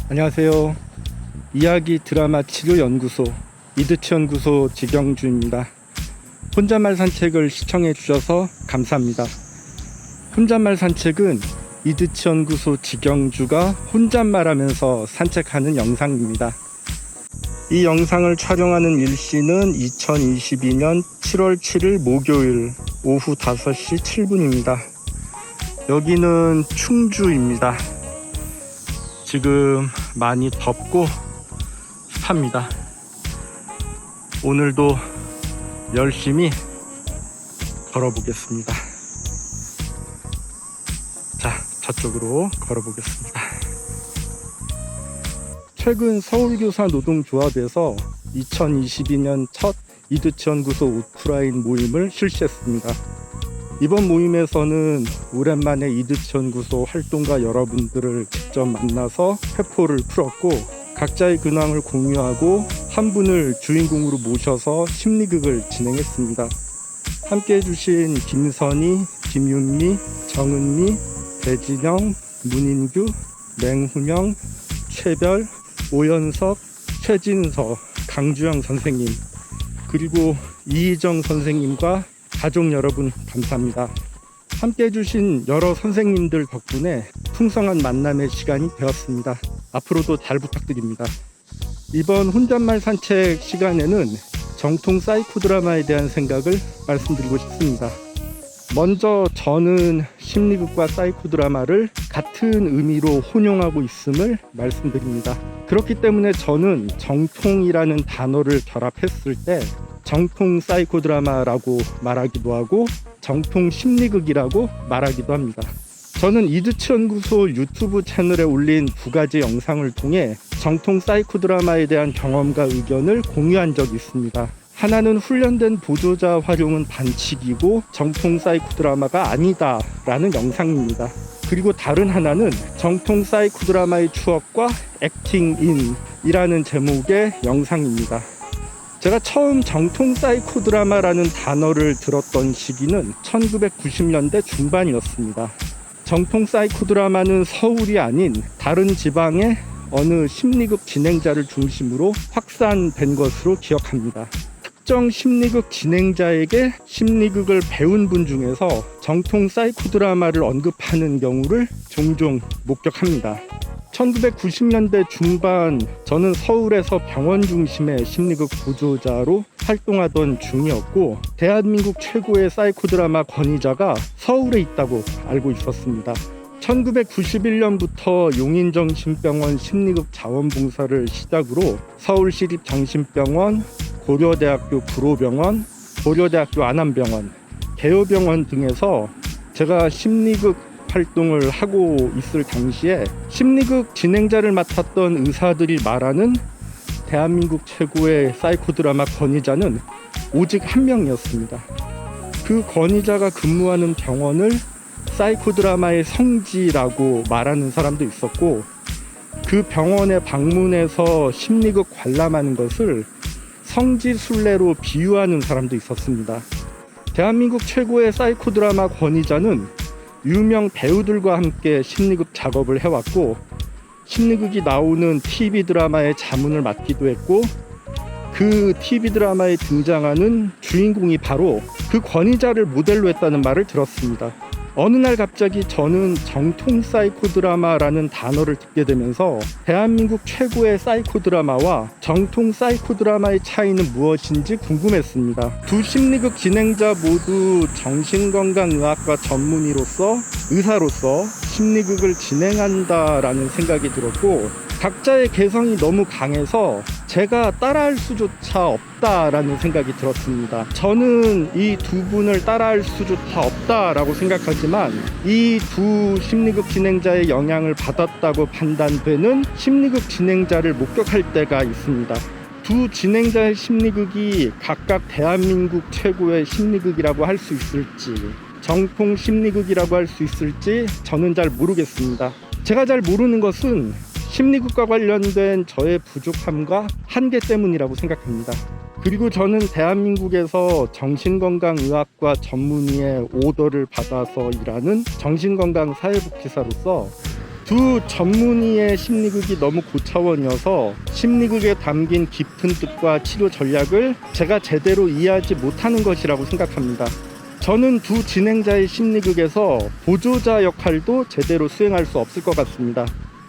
안녕하세요. 이야기 드라마 치료 연구소 이드치 연구소 지경주입니다. 혼잣말 산책을 시청해 주셔서 감사합니다. 혼잣말 산책은 이드치 연구소 지경주가 혼잣말하면서 산책하는 영상입니다. 이 영상을 촬영하는 일시는 2022년 7월 7일 목요일 오후 5시 7분입니다. 여기는 충주입니다. 지금 많이 덥고 습합니다. 오늘도 열심히 걸어보겠습니다. 자, 저쪽으로 걸어보겠습니다. 최근 서울교사노동조합에서 2022년 첫 이드치 연구소 오프라인 모임을 실시했습니다. 이번 모임에서는 오랜만에 이드치 연구소 활동가 여러분들을 직접 만나서 회포를 풀었고, 각자의 근황을 공유하고 한 분을 주인공으로 모셔서 심리극을 진행했습니다. 함께 해주신 김선희, 김윤미, 정은미, 배진영, 문인규, 맹훈영, 최별, 오연석, 최진서, 강주영 선생님, 그리고 이희정 선생님과 가족 여러분 감사합니다. 함께 해주신 여러 선생님들 덕분에 풍성한 만남의 시간이 되었습니다. 앞으로도 잘 부탁드립니다. 이번 혼잣말 산책 시간에는 정통 사이코 드라마에 대한 생각을 말씀드리고 싶습니다. 먼저 저는 심리극과 사이코 드라마를 같은 의미로 혼용하고 있음을 말씀드립니다. 그렇기 때문에 저는 정통이라는 단어를 결합했을 때 정통 사이코 드라마라고 말하기도 하고 정통 심리극이라고 말하기도 합니다. 저는 이드치 연구소 유튜브 채널에 올린 두 가지 영상을 통해 정통 사이코 드라마에 대한 경험과 의견을 공유한 적이 있습니다. 하나는 훈련된 보조자 활용은 반칙이고 정통 사이코 드라마가 아니다 라는 영상입니다. 그리고 다른 하나는 정통 사이코 드라마의 추억과 액팅 인이라는 제목의 영상입니다. 제가 처음 정통 사이코 드라마라는 단어를 들었던 시기는 1990년대 중반이었습니다. 정통 사이코 드라마는 서울이 아닌 다른 지방의 어느 심리극 진행자를 중심으로 확산된 것으로 기억합니다. 특정 심리극 진행자에게 심리극을 배운 분 중에서 정통 사이코 드라마를 언급하는 경우를 종종 목격합니다. 1990년대 중반 저는 서울에서 병원 중심의 심리극 보조자로 활동하던 중이었고, 대한민국 최고의 사이코 드라마 권위자가 서울에 있다고 알고 있었습니다. 1991년부터 용인정신병원 심리극 자원봉사를 시작으로 서울시립정신병원, 고려대학교 구로병원, 고려대학교 안암병원, 개요병원 등에서 제가 심리극 활동을 하고 있을 당시에 심리극 진행자를 맡았던 의사들이 말하는 대한민국 최고의 사이코 드라마 권위자는 오직 한 명이었습니다. 그 권위자가 근무하는 병원을 사이코 드라마의 성지라고 말하는 사람도 있었고, 그 병원에 방문해서 심리극 관람하는 것을 성지 순례로 비유하는 사람도 있었습니다. 대한민국 최고의 사이코 드라마 권위자는 유명 배우들과 함께 심리극 작업을 해왔고, 심리극이 나오는 TV 드라마의 자문을 맡기도 했고, 그 TV 드라마에 등장하는 주인공이 바로 그 권위자를 모델로 했다는 말을 들었습니다. 어느 날 갑자기 저는 정통 사이코 드라마라는 단어를 듣게 되면서 대한민국 최고의 사이코 드라마와 정통 사이코 드라마의 차이는 무엇인지 궁금했습니다. 두 심리극 진행자 모두 정신건강의학과 전문의로서 의사로서 심리극을 진행한다라는 생각이 들었고, 각자의 개성이 너무 강해서 제가 따라할 수조차 없다라는 생각이 들었습니다. 저는 이 두 분을 따라할 수조차 없다라고 생각하지만 이 두 심리극 진행자의 영향을 받았다고 판단되는 심리극 진행자를 목격할 때가 있습니다. 두 진행자의 심리극이 각각 대한민국 최고의 심리극이라고 할 수 있을지, 정통 심리극이라고 할 수 있을지 저는 잘 모르겠습니다. 제가 잘 모르는 것은 심리극과 관련된 저의 부족함과 한계 때문이라고 생각합니다. 그리고 저는 대한민국에서 정신건강의학과 전문의의 오더를 받아서 일하는 정신건강 사회복지사로서 두 전문의의 심리극이 너무 고차원이어서 심리극에 담긴 깊은 뜻과 치료 전략을 제가 제대로 이해하지 못하는 것이라고 생각합니다. 저는 두 진행자의 심리극에서 보조자 역할도 제대로 수행할 수 없을 것 같습니다.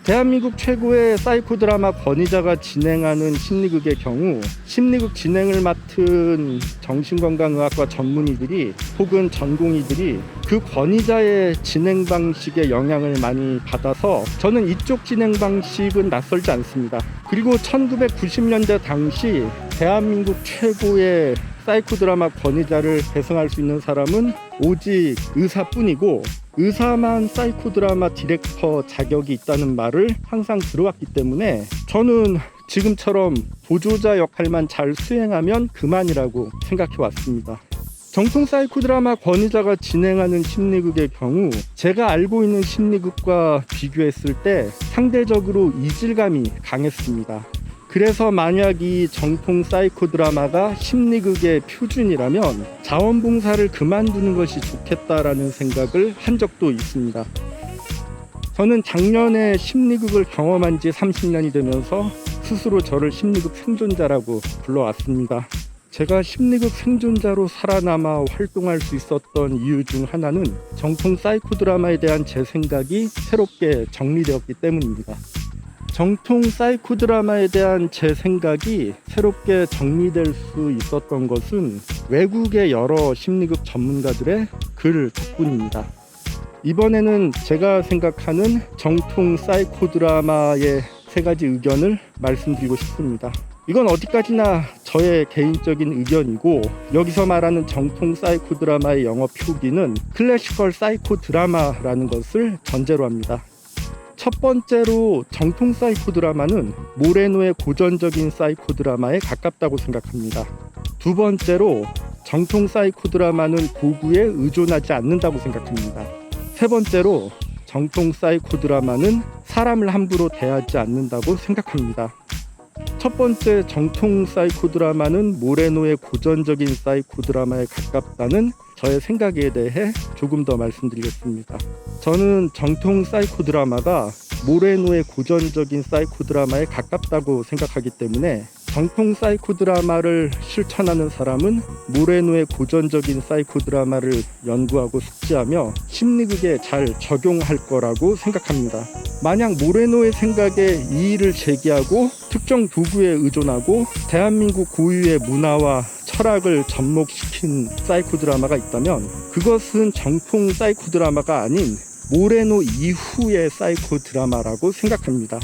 대한민국 최고의 사이코 드라마 권위자가 진행하는 심리극의 경우 심리극 진행을 맡은 정신건강의학과 전문의들이 혹은 전공의들이 그 권위자의 진행 방식에 영향을 많이 받아서 저는 이쪽 진행 방식은 낯설지 않습니다. 그리고 1990년대 당시 대한민국 최고의 사이코 드라마 권위자를 배승할 수 있는 사람은 오직 의사뿐이고 의사만 사이코 드라마 디렉터 자격이 있다는 말을 항상 들어왔기 때문에 저는 지금처럼 보조자 역할만 잘 수행하면 그만이라고 생각해 왔습니다. 정통 사이코 드라마 권위자가 진행하는 심리극의 경우 제가 알고 있는 심리극과 비교했을 때 상대적으로 이질감이 강했습니다. 그래서 만약 이 정통 사이코 드라마가 심리극의 표준이라면 자원봉사를 그만두는 것이 좋겠다라는 생각을 한 적도 있습니다. 저는 작년에 심리극을 경험한 지 30년이 되면서 스스로 저를 심리극 생존자라고 불러왔습니다. 제가 심리극 생존자로 살아남아 활동할 수 있었던 이유 중 하나는 정통 사이코 드라마에 대한 제 생각이 새롭게 정리되었기 때문입니다. 정통 사이코 드라마에 대한 제 생각이 새롭게 정리될 수 있었던 것은 외국의 여러 심리극 전문가들의 글 덕분입니다. 이번에는 제가 생각하는 정통 사이코 드라마의 세 가지 의견을 말씀드리고 싶습니다. 이건 어디까지나 저의 개인적인 의견이고 여기서 말하는 정통 사이코 드라마의 영어 표기는 클래시컬 사이코 드라마라는 것을 전제로 합니다. 첫 번째로 정통 사이코 드라마는 모레노의 고전적인 사이코 드라마에 가깝다고 생각합니다. 두 번째로 정통 사이코 드라마는 도구에 의존하지 않는다고 생각합니다. 세 번째로 정통 사이코 드라마는 사람을 함부로 대하지 않는다고 생각합니다. 첫 번째 정통 사이코 드라마는 모레노의 고전적인 사이코 드라마에 가깝다는 저의 생각에 대해 조금 더 말씀드리겠습니다. 저는 정통 사이코 드라마가 모레노의 고전적인 사이코 드라마에 가깝다고 생각하기 때문에 정통 사이코 드라마를 실천하는 사람은 모레노의 고전적인 사이코 드라마를 연구하고 숙지하며 심리극에 잘 적용할 거라고 생각합니다. 만약 모레노의 생각에 이의를 제기하고 특정 도구에 의존하고 대한민국 고유의 문화와 철학을 접목시킨 사이코 드라마가 있다면 그것은 정통 사이코 드라마가 아닌 모레노 이후의 사이코 드라마라고 생각합니다.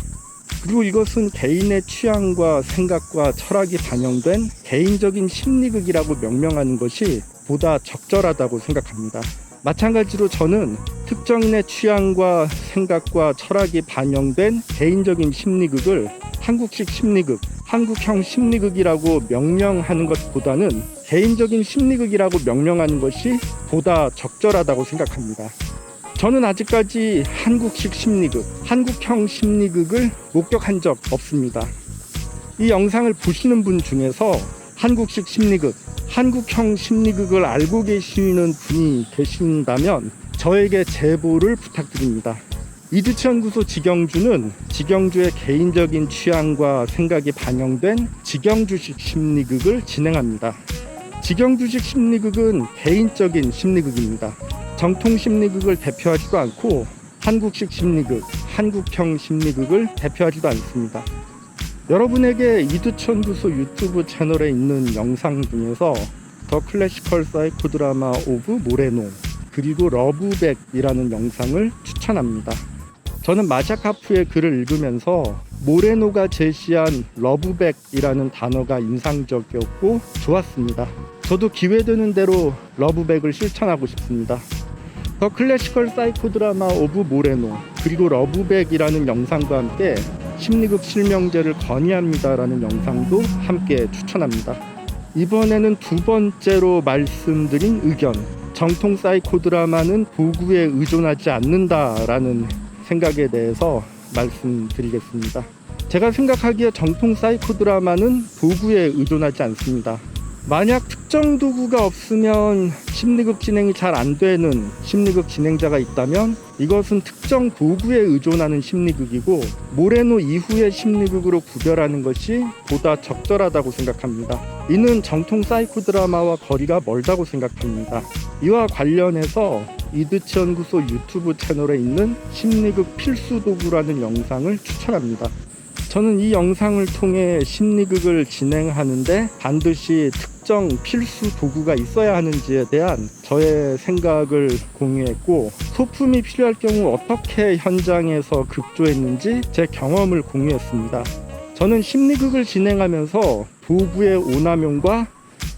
그리고 이것은 개인의 취향과 생각과 철학이 반영된 개인적인 심리극이라고 명명하는 것이 보다 적절하다고 생각합니다. 마찬가지로 저는 특정인의 취향과 생각과 철학이 반영된 개인적인 심리극을 한국식 심리극, 한국형 심리극이라고 명명하는 것보다는 개인적인 심리극이라고 명명하는 것이 보다 적절하다고 생각합니다. 저는 아직까지 한국식 심리극, 한국형 심리극을 목격한 적 없습니다. 이 영상을 보시는 분 중에서 한국식 심리극, 한국형 심리극을 알고 계시는 분이 계신다면 저에게 제보를 부탁드립니다. 이두치연구소 직영주는 직영주의 개인적인 취향과 생각이 반영된 직영주식 심리극을 진행합니다. 직영주식 심리극은 개인적인 심리극입니다. 정통 심리극을 대표하지도 않고 한국식 심리극, 한국형 심리극을 대표하지도 않습니다. 여러분에게 이두치연구소 유튜브 채널에 있는 영상 중에서 더 클래시컬 사이코 드라마 오브 모레노 그리고 러브백이라는 영상을 추천합니다. 저는 마샤카프의 글을 읽으면서 모레노가 제시한 러브백이라는 단어가 인상적이었고 좋았습니다. 저도 기회되는 대로 러브백을 실천하고 싶습니다. 더 클래시컬 사이코 드라마 오브 모레노 그리고 러브백이라는 영상과 함께 심리극 실명제를 건의합니다라는 영상도 함께 추천합니다. 이번에는 두 번째로 말씀드린 의견, 정통 사이코 드라마는 도구에 의존하지 않는다라는 생각에 대해서 말씀드리겠습니다. 제가 생각하기에 정통 사이코 드라마는 도구에 의존하지 않습니다. 만약 특정 도구가 없으면 심리극 진행이 잘 안 되는 심리극 진행자가 있다면 이것은 특정 도구에 의존하는 심리극이고 모레노 이후의 심리극으로 구별하는 것이 보다 적절하다고 생각합니다. 이는 정통 사이코 드라마와 거리가 멀다고 생각합니다. 이와 관련해서 이드치 연구소 유튜브 채널에 있는 심리극 필수 도구라는 영상을 추천합니다. 저는 이 영상을 통해 심리극을 진행하는데 반드시 특정 필수 도구가 있어야 하는지에 대한 저의 생각을 공유했고, 소품이 필요할 경우 어떻게 현장에서 급조했는지 제 경험을 공유했습니다. 저는 심리극을 진행하면서 도구의 오남용과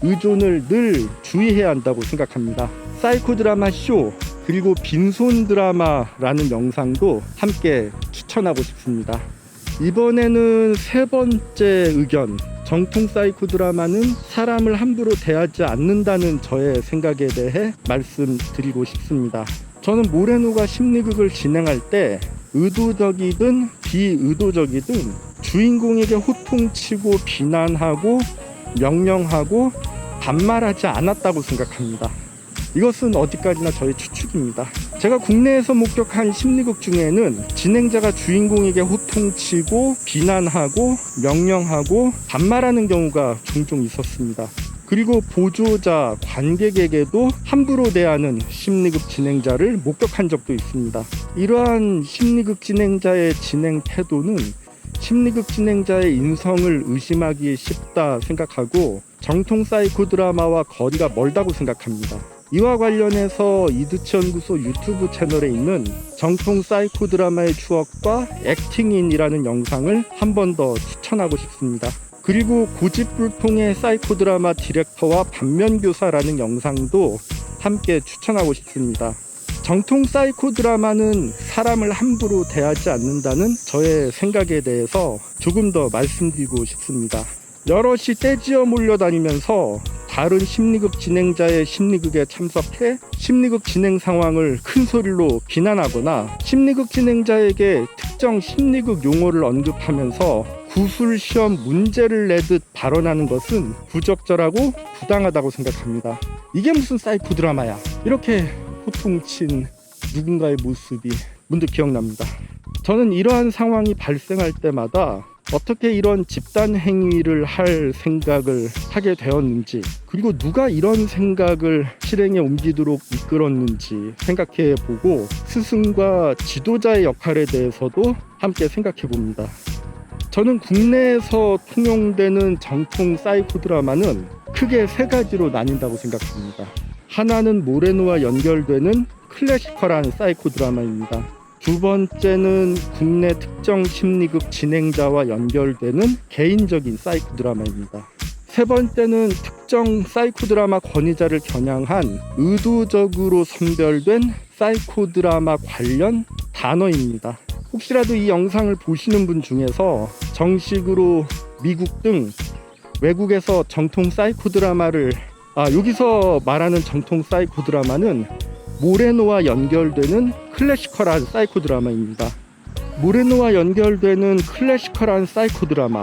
의존을 늘 주의해야 한다고 생각합니다. 사이코 드라마 쇼 그리고 빈손 드라마라는 영상도 함께 추천하고 싶습니다. 이번에는 세 번째 의견, 정통 사이코 드라마는 사람을 함부로 대하지 않는다는 저의 생각에 대해 말씀드리고 싶습니다. 저는 모레노가 심리극을 진행할 때 의도적이든 비의도적이든 주인공에게 호통치고 비난하고 명령하고 반말하지 않았다고 생각합니다. 이것은 어디까지나 저의 추측입니다. 제가 국내에서 목격한 심리극 중에는 진행자가 주인공에게 호통치고 비난하고 명령하고 반말하는 경우가 종종 있었습니다. 그리고 보조자, 관객에게도 함부로 대하는 심리극 진행자를 목격한 적도 있습니다. 이러한 심리극 진행자의 진행 태도는 심리극 진행자의 인성을 의심하기 쉽다 생각하고 정통 사이코 드라마와 거리가 멀다고 생각합니다. 이와 관련해서 이드치 연구소 유튜브 채널에 있는 정통 사이코 드라마의 추억과 액팅인이라는 영상을 한 번 더 추천하고 싶습니다. 그리고 고집불통의 사이코 드라마 디렉터와 반면교사라는 영상도 함께 추천하고 싶습니다. 정통 사이코 드라마는 사람을 함부로 대하지 않는다는 저의 생각에 대해서 조금 더 말씀드리고 싶습니다. 여럿이 떼지어 몰려다니면서 다른 심리극 진행자의 심리극에 참석해 심리극 진행 상황을 큰 소리로 비난하거나 심리극 진행자에게 특정 심리극 용어를 언급하면서 구술시험 문제를 내듯 발언하는 것은 부적절하고 부당하다고 생각합니다. 이게 무슨 사이코 드라마야? 이렇게 호통친 누군가의 모습이 문득 기억납니다. 저는 이러한 상황이 발생할 때마다 어떻게 이런 집단 행위를 할 생각을 하게 되었는지, 그리고 누가 이런 생각을 실행에 옮기도록 이끌었는지 생각해 보고 스승과 지도자의 역할에 대해서도 함께 생각해 봅니다. 저는 국내에서 통용되는 정통 사이코 드라마는 크게 세 가지로 나뉜다고 생각합니다. 하나는 모레노와 연결되는 클래시컬한 사이코 드라마입니다. 두 번째는 국내 특정 심리극 진행자와 연결되는 개인적인 사이코 드라마입니다. 세 번째는 특정 사이코 드라마 권위자를 겨냥한 의도적으로 선별된 사이코 드라마 관련 단어입니다. 혹시라도 이 영상을 보시는 분 중에서 정식으로 미국 등 외국에서 정통 사이코 드라마를 여기서 말하는 정통 사이코 드라마는 모레노와 연결되는 클래시컬한 사이코 드라마입니다. 모레노와 연결되는 클래시컬한 사이코 드라마,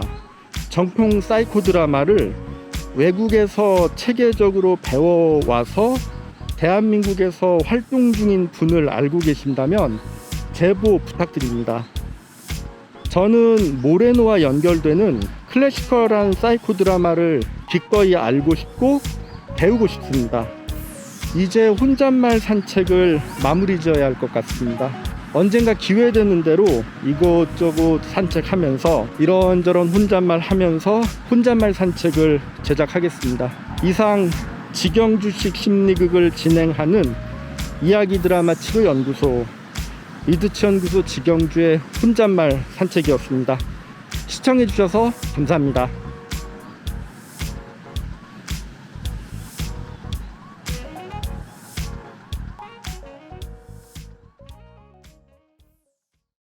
정통 사이코 드라마를 외국에서 체계적으로 배워와서 대한민국에서 활동 중인 분을 알고 계신다면 제보 부탁드립니다. 저는 모레노와 연결되는 클래시컬한 사이코 드라마를 기꺼이 알고 싶고 배우고 싶습니다. 이제 혼잣말 산책을 마무리 지어야 할 것 같습니다. 언젠가 기회되는 대로 이곳저곳 산책하면서 이런저런 혼잣말 하면서 혼잣말 산책을 제작하겠습니다. 이상 직영주식 심리극을 진행하는 이야기 드라마 치료 연구소 이드치 연구소 직영주의 혼잣말 산책이었습니다. 시청해 주셔서 감사합니다.